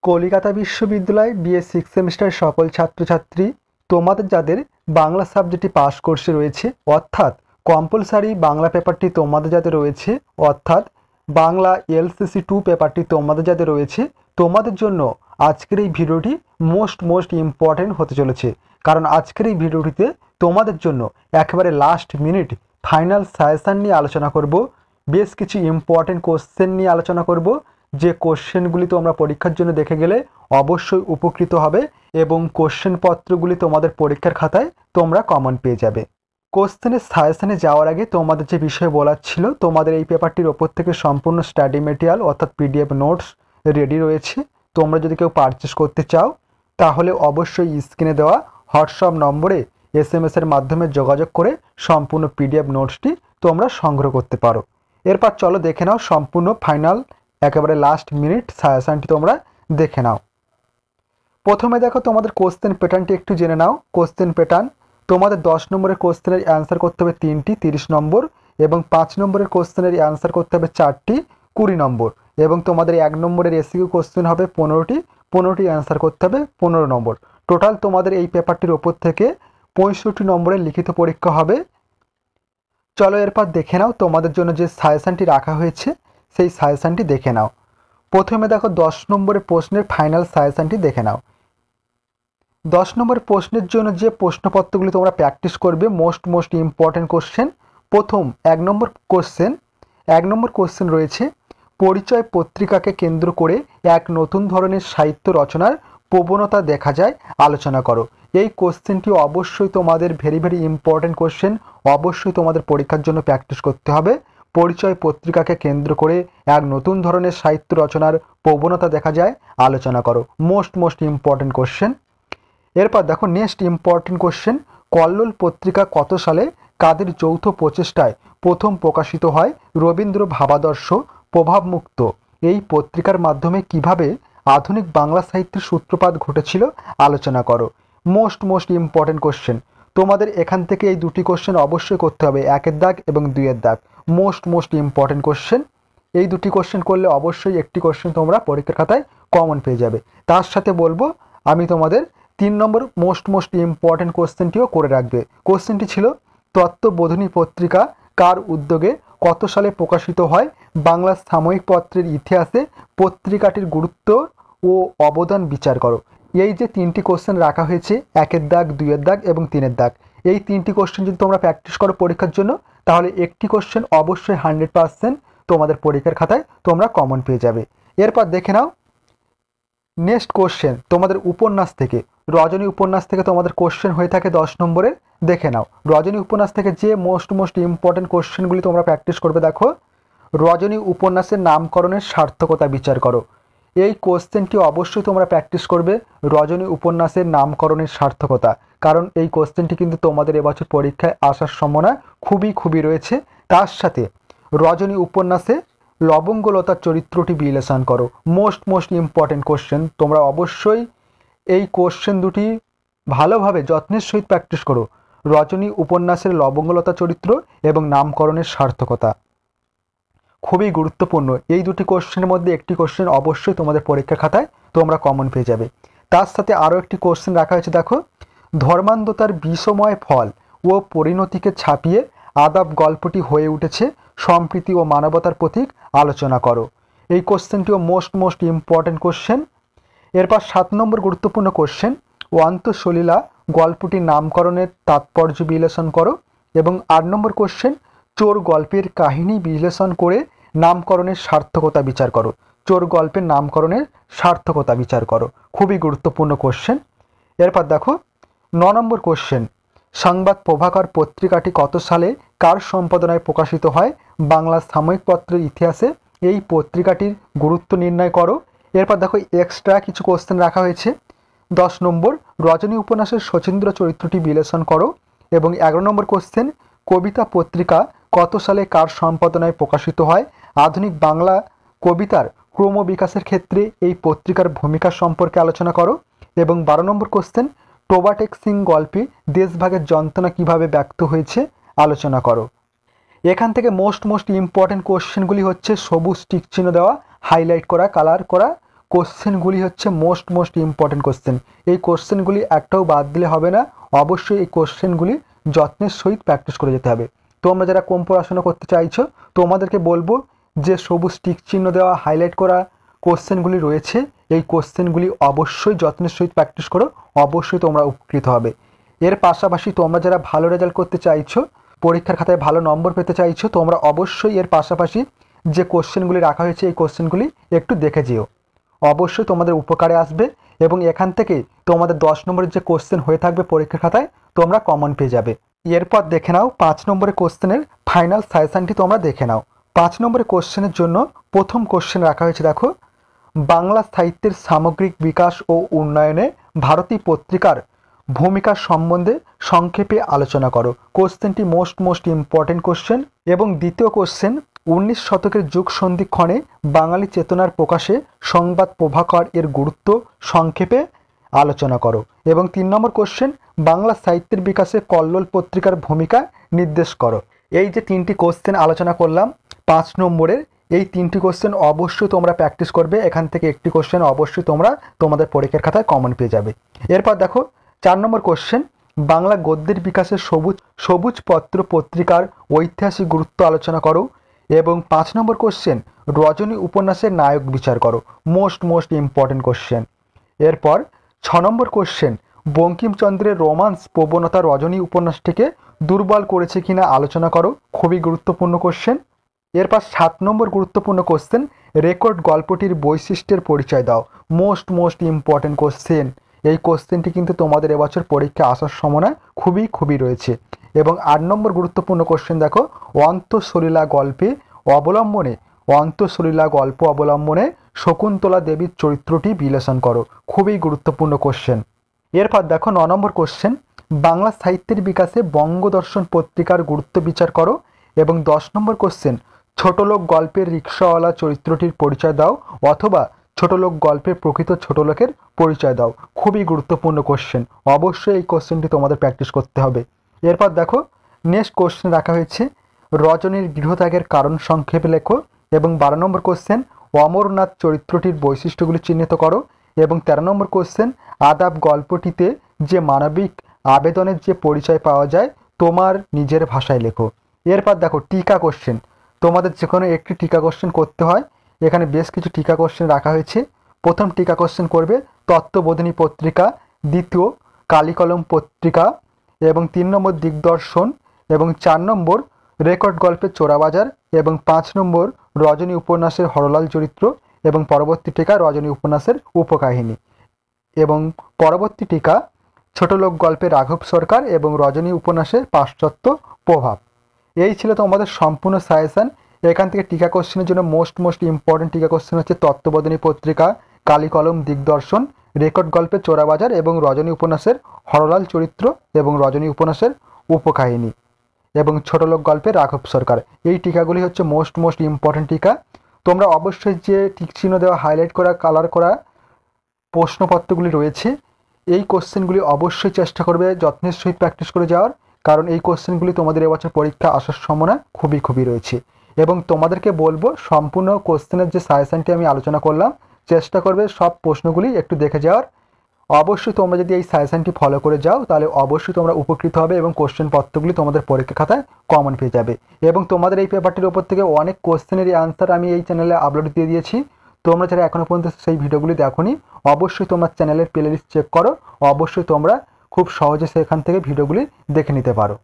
কলকাতা বিশ্ববিদ্যালয় BA six সেমিস্টারের সকল ছাত্রছাত্রী, তোমাদের যাদের বাংলা সাবজেক্টটি পাস কোর্সে রয়েছে, অর্থাৎ কম্পালসারি বাংলা পেপারটি তোমাদের যাদের রয়েছে, অর্থাৎ বাংলা এলসিসি 2 পেপারটি তোমাদের যাদের রয়েছে, তোমাদের জন্য আজকের এই ভিডিওটি মোস্ট ইম্পর্টেন্ট হতে চলেছে। কারণ আজকের এই ভিডিওটিতে তোমাদের জন্য একেবারে লাস্ট মিনিট ফাইনাল সাজেশন নিয়ে আলোচনা করব। বেশ কিছু ইম্পর্টেন্ট কোশ্চেন নিয়ে আলোচনা করব, যে কোশ্চেনগুলি তোমরা পরীক্ষার জন্য দেখে গেলে অবশ্যই উপকৃত হবে এবং কোশ্চেন পত্রগুলি তোমাদের পরীক্ষার খাতায় তোমরা কমন পেয়ে যাবে। কোশ্চেনের সাজেশনে যাওয়ার আগে তোমাদের যে বিষয় বলার ছিল, তোমাদের এই পেপারটির ওপর থেকে সম্পূর্ণ স্টাডি মেটেরিয়াল অর্থাৎ পিডিএফ নোটস রেডি রয়েছে। তোমরা যদি কেউ পারচেস করতে চাও তাহলে অবশ্যই স্ক্রিনে দেওয়া হোয়াটসঅ্যাপ নম্বরে এসএমএসের মাধ্যমে যোগাযোগ করে সম্পূর্ণ পিডিএফ নোটসটি তোমরা সংগ্রহ করতে পারো। এরপর চলো দেখে নাও সম্পূর্ণ ফাইনাল একেবারে লাস্ট মিনিট সাজেশনটি তোমরা দেখে নাও। প্রথমে দেখো তোমাদের কোশ্চেন প্যাটার্নটি একটু জেনে নাও। কোশ্চেন প্যাটার্ন, তোমাদের 10 নম্বরের কোশ্চেনের অ্যান্সার করতে হবে 3টি 30 নম্বর, এবং 5 নম্বরের কোশ্চেনের অ্যান্সার করতে হবে 4টি 20 নম্বর, এবং তোমাদের 1 নম্বরের এসকিউ কোশ্চেন হবে 15টি অ্যান্সার করতে হবে 15 নম্বর। টোটাল তোমাদের এই পেপারটির ওপর থেকে 65 নম্বরের লিখিত পরীক্ষা হবে। চলো এরপর দেখে নাও তোমাদের জন্য যে সাজেশনটি রাখা হয়েছে সেই সাজেশনটি দেখে নাও। প্রথমে দেখো 10 নম্বরের প্রশ্নের ফাইনাল সাজেশনটি দেখে নাও। 10 নম্বরের প্রশ্নের জন্য যে প্রশ্নপত্রগুলি তোমরা প্র্যাকটিস করবে, মোস্ট ইম্পর্টেন্ট কোশ্চেন। প্রথম 1 নম্বর কোশ্চেন রয়েছে, পরিচয় পত্রিকাকে কেন্দ্র করে এক নতুন ধরনের সাহিত্য রচনার প্রবণতা দেখা যায়, আলোচনা করো। এই কোশ্চেনটি অবশ্যই তোমাদের ভেরি ইম্পর্টেন্ট কোশ্চেন, অবশ্যই তোমাদের পরীক্ষার জন্য প্র্যাকটিস করতে হবে। পরিচয় পত্রিকাকে কেন্দ্র করে এক নতুন ধরনের সাহিত্য রচনার প্রবণতা দেখা যায়, আলোচনা করো। Most important question. এরপর দেখো নেক্সট ইম্পর্টেন্ট কোশ্চেন, কল্লোল পত্রিকা কত সালে কাদের যৌথ প্রচেষ্টায় প্রথম প্রকাশিত হয়? রবীন্দ্র ভাবাদর্শ প্রভাবমুক্ত এই পত্রিকার মাধ্যমে কিভাবে আধুনিক বাংলা সাহিত্যের সূত্রপাত ঘটেছিল, আলোচনা করো। Most important question. তোমাদের এখান থেকে এই দুটি কোশ্চেন অবশ্যই করতে হবে, 1-এর দাগ এবং 2-এর দাগ। Most important question. এই দুটি কোশ্চেন করলে অবশ্যই একটি কোশ্চেন তোমরা পরীক্ষার খাতায় কমন পেয়ে যাবে। তার সাথে বলবো আমি তোমাদের 3 নম্বর মোস্ট ইম্পর্টেন্ট কোশ্চেনটিও করে রাখবে। কোশ্চেনটি ছিল, তত্ত্ববোধিনী পত্রিকা কার উদ্যোগে কত সালে প্রকাশিত হয়? বাংলা সাময়িক পত্রের ইতিহাসে পত্রিকাটির গুরুত্ব ও অবদান বিচার করো। এই যে 3টি কোশ্চেন রাখা হয়েছে, 1-এর দাগ, 2-এর দাগ এবং 3-এর দাগ, এই 3টি কোশ্চেন যদি তোমরা প্র্যাকটিস করো পরীক্ষার জন্য, তাহলে একটি কোশ্চেন অবশ্যই 100% তোমাদের পরীক্ষার খাতায় তোমরা কমন পেয়ে যাবে। এরপর দেখে নাও নেক্সট কোশ্চেন, তোমাদের উপন্যাস থেকে, রজনী উপন্যাস থেকে তোমাদের কোশ্চেন হয়ে থাকে 10 নম্বরের। দেখে নাও রজনী উপন্যাস থেকে যে মোস্ট ইম্পর্টেন্ট কোশ্চেনগুলি তোমরা প্র্যাকটিস করবে। দেখো, রজনী উপন্যাসের নামকরণের সার্থকতা বিচার করো। এই কোশ্চেনটি অবশ্যই তোমরা প্র্যাকটিস করবে, রজনী উপন্যাসের নামকরণের সার্থকতা, কারণ এই কোশ্চেনটি কিন্তু তোমাদের এবছর পরীক্ষায় আসার সম্ভাবনা খুবই রয়েছে। তার সাথে রজনী উপন্যাসে লবঙ্গলতার চরিত্রটি বিশ্লেষণ করো। Most important question. তোমরা অবশ্যই এই কোশ্চেন দুটি ভালোভাবে যত্নের সহিত প্র্যাকটিস করো। রজনী উপন্যাসের লবঙ্গলতা চরিত্র এবং নামকরণের সার্থকতা খুবই গুরুত্বপূর্ণ। এই দুটি কোশ্চেনের মধ্যে একটি কোশ্চেন অবশ্যই তোমাদের পরীক্ষার খাতায় তোমরা কমন পেয়ে যাবে। তার সাথে আরও একটি কোশ্চেন রাখা হয়েছে, দেখো, ধর্মান্ধতার বিষময় ফল ও পরিণতিকে ছাপিয়ে আদাব গল্পটি হয়ে উঠেছে সম্প্রীতি ও মানবতার প্রতীক, আলোচনা করো। এই কোশ্চেনটিও মোস্ট ইম্পর্টেন্ট কোশ্চেন। এরপর 7 নম্বর গুরুত্বপূর্ণ কোশ্চেন, অন্তঃসলীলা গল্পটির নামকরণের তাৎপর্য বিশ্লেষণ করো। এবং 8 নম্বর কোশ্চেন, চোর গল্পের কাহিনী বিশ্লেষণ করে নামকরণের সার্থকতা বিচার করো। চোর গল্পের নামকরণের সার্থকতা বিচার করো। খুবই গুরুত্বপূর্ণ কোশ্চেন। এরপর দেখো 9 নম্বর কোশ্চেন, সংবাদ প্রভাকর পত্রিকাটি কত সালে কার সম্পাদনায় প্রকাশিত হয়? বাংলা সাময়িক পত্রের ইতিহাসে এই পত্রিকাটির গুরুত্ব নির্ণয় করো। এরপর দেখো এক্সট্রা কিছু কোশ্চেন রাখা হয়েছে। 10 নম্বর, রজনী উপন্যাসের শচীন্দ্র চরিত্রটি বিশ্লেষণ করো। এবং 11 নম্বর কোশ্চেন, কবিতা পত্রিকা কত সালে কার সম্পাদনায় প্রকাশিত হয়? আধুনিক বাংলা কবিতার ক্রমবিকাশের ক্ষেত্রে এই পত্রিকার ভূমিকা সম্পর্কে আলোচনা করো। এবং 12 নম্বর কোশ্চেন, টোবাটেক সিং গল্পে দেশভাগের যন্ত্রণা কিভাবে ব্যক্ত হয়েছে, আলোচনা করো। এখান থেকে মোস্ট ইম্পর্টেন্ট কোশ্চেনগুলি হচ্ছে সবুজ টিক চিহ্ন দেওয়া, হাইলাইট করা, কালার করা কোশ্চেনগুলি হচ্ছে মোস্ট ইম্পর্টেন্ট কোশ্চেন। এই কোশ্চেনগুলি একটাও বাদ দিলে হবে না, অবশ্যই এই কোশ্চেনগুলি যত্নের সহিত প্র্যাকটিস করে যেতে হবে। তোমরা যারা কম পড়াশোনা করতে চাইছো তোমাদেরকে বলবো যে সবুজ টিক চিহ্ন দেওয়া হাইলাইট করা কোশ্চেনগুলি রয়েছে, এই কোশ্চেনগুলি অবশ্যই যত্নের সহিত প্র্যাকটিস করো, অবশ্যই তোমরা উপকৃত হবে। এর পাশাপাশি তোমরা যারা ভালো রেজাল্ট করতে চাইছো, পরীক্ষার খাতায় ভালো নম্বর পেতে চাইছো, তোমরা অবশ্যই এর পাশাপাশি যে কোশ্চেনগুলি রাখা হয়েছে এই কোশ্চেনগুলি একটু দেখে যেও, অবশ্যই তোমাদের উপকারে আসবে এবং এখান থেকে তোমাদের 10 নম্বরের যে কোশ্চেন হয়ে থাকবে পরীক্ষার খাতায় তোমরা কমন পেয়ে যাবে। এরপর দেখে নাও 5 নম্বরের কোশ্চেনের ফাইনাল সাজেশনটি তোমরা দেখে নাও। 5 নম্বরের কোশ্চেনের জন্য প্রথম কোশ্চেন রাখা হয়েছে, দেখো, বাংলা সাহিত্যের সামগ্রিক বিকাশ ও উন্নয়নে ভারতী পত্রিকার ভূমিকা সম্বন্ধে সংক্ষেপে আলোচনা করো। কোশ্চেনটি মোস্ট ইম্পর্টেন্ট কোশ্চেন। এবং দ্বিতীয় কোশ্চেন, 19 শতকের যুগ সন্ধিক্ষণে বাঙালি চেতনার প্রকাশে সংবাদ প্রভাকর এর গুরুত্ব সংক্ষেপে আলোচনা করো। এবং 3 নম্বর কোশ্চেন, বাংলা সাহিত্যের বিকাশে কল্লোল পত্রিকার ভূমিকা নির্দেশ করো। এই যে 3টি কোশ্চেন আলোচনা করলাম 5 নম্বরের, এই 3টি কোশ্চেন অবশ্যই তোমরা প্র্যাকটিস করবে। এখান থেকে একটি কোশ্চেন অবশ্যই তোমরা তোমাদের পরীক্ষার খাতায় কমন পেয়ে যাবে। এরপর দেখো 4 নম্বর কোশ্চেন, বাংলা গদ্যের বিকাশে সবুজ পত্র পত্রিকার ঐতিহাসিক গুরুত্ব আলোচনা করো। এবং 5 নম্বর কোশ্চেন, রজনী উপন্যাসের নায়ক বিচার করো। Most important question. এরপর 6 নম্বর কোশ্চেন, বঙ্কিমচন্দ্রের রোমান্স প্রবণতা রজনী উপন্যাসটিকে দুর্বল করেছে কিনা আলোচনা করো। খুবই গুরুত্বপূর্ণ কোশ্চেন। এরপর 7 নম্বর গুরুত্বপূর্ণ কোশ্চেন, রেকর্ড গল্পটির বৈশিষ্ট্যের পরিচয় দাও। Most important question. এই কোশ্চেনটি কিন্তু তোমাদের এবছর পরীক্ষা আসার সম্ভাবনা খুবই রয়েছে। এবং 8 নম্বর গুরুত্বপূর্ণ কোশ্চেন দেখো, অন্তঃসলীলা গল্প অবলম্বনে শকুন্তলা দেবীর চরিত্রটি বিশ্লেষণ করো। খুবই গুরুত্বপূর্ণ কোশ্চেন। এরপর দেখো 9 নম্বর কোশ্চেন, বাংলা সাহিত্যের বিকাশে বঙ্গদর্শন পত্রিকার গুরুত্ব বিচার করো। এবং 10 নম্বর কোশ্চেন, ছোটলোক গল্পের রিক্সাওয়ালা চরিত্রটির পরিচয় দাও, অথবা ছোটলোক গল্পের প্রকৃত ছোটলোকের পরিচয় দাও। খুবই গুরুত্বপূর্ণ কোশ্চেন, অবশ্যই এই কোশ্চেনটি তোমাদের প্র্যাকটিস করতে হবে। এরপর দেখো নেক্সট কোশ্চেন রাখা হয়েছে, রজনীর গৃহত্যাগের কারণ সংক্ষেপে লেখো। এবং 12 নম্বর কোশ্চেন, অমরনাথ চরিত্রটির বৈশিষ্ট্যগুলি চিহ্নিত করো। এবং 13 নম্বর কোশ্চেন, আদাব গল্পটিতে যে মানবিক আবেদনের যে পরিচয় পাওয়া যায় তোমার নিজের ভাষায় লেখো। এরপর দেখো টিকা কোশ্চেন, তোমাদের যে কোনো একটি টিকা কোশ্চেন করতে হয়। এখানে বেশ কিছু টিকা কোশ্চেন রাখা হয়েছে। প্রথম টিকা কোশ্চেন করবে তত্ত্ববোধিনী পত্রিকা, দ্বিতীয় কালিকলম পত্রিকা, এবং 3 নম্বর দিগদর্শন, এবং 4 নম্বর রেকর্ড গল্পের চোরাবাজার, এবং 5 নম্বর রজনী উপন্যাসের হরলাল চরিত্র, এবং পরবর্তী টিকা রজনী উপন্যাসের উপকাহিনী, এবং পরবর্তী টিকা ছোটলোক গল্পের রাঘব সরকার এবং রজনী উপন্যাসের পাশ্চাত্য প্রভাব। এই ছিল তোমাদের সম্পূর্ণ সাজেশন। এখান থেকে টিকা কোশ্চেনের জন্য মোস্ট ইম্পর্টেন্ট টিকা কোশ্চেন হচ্ছে তত্ত্ববোধিনী পত্রিকা, কালিকলম, দিগদর্শন, রেকর্ড গল্পের চোরাবাজার এবং রজনী উপন্যাসের হরলাল চরিত্র এবং রজনী উপন্যাসের উপকাহিনী এবং ছোটলোক গল্পের রাঘব সরকার। এই টিকাগুলি হচ্ছে মোস্ট ইম্পর্টেন্ট টিকা। তোমরা অবশ্যই যে টিক চিহ্ন দেওয়া হাইলাইট করা কালার করা প্রশ্নপত্রগুলি রয়েছে এই কোশ্চেনগুলি অবশ্যই চেষ্টা করবে যত্নের সহিত প্র্যাকটিস করে যাওয়ার, কারণ এই কোশ্চেনগুলি তোমাদের এবছর পরীক্ষা আসার সম্ভাবনা খুবই রয়েছে। এবং তোমাদেরকে বলবো সম্পূর্ণ কোশ্চেনের যে সাজেশনটি আমি আলোচনা করলাম চেষ্টা করবে সব প্রশ্নগুলি একটু দেখে যাওয়ার। অবশ্যই তোমরা যদি এই সাজেশনটি ফলো করে যাও তাহলে অবশ্যই তোমরা উপকৃত হবে এবং কোশ্চেন পত্রগুলি তোমাদের পরীক্ষা খাতায় কমন পেয়ে যাবে। এবং তোমাদের এই পেপারটির উপর থেকে অনেক কোশ্চেনেরই আনসার আমি এই চ্যানেলে আপলোড দিয়ে দিয়েছি। তোমরা যারা এখনো পর্যন্ত সেই ভিডিওগুলি দেখোনি অবশ্যই তোমার চ্যানেলের প্লেলিস্ট চেক করো, অবশ্যই তোমরা খুব সহজে সেখান থেকে ভিডিওগুলি দেখে নিতে পারো।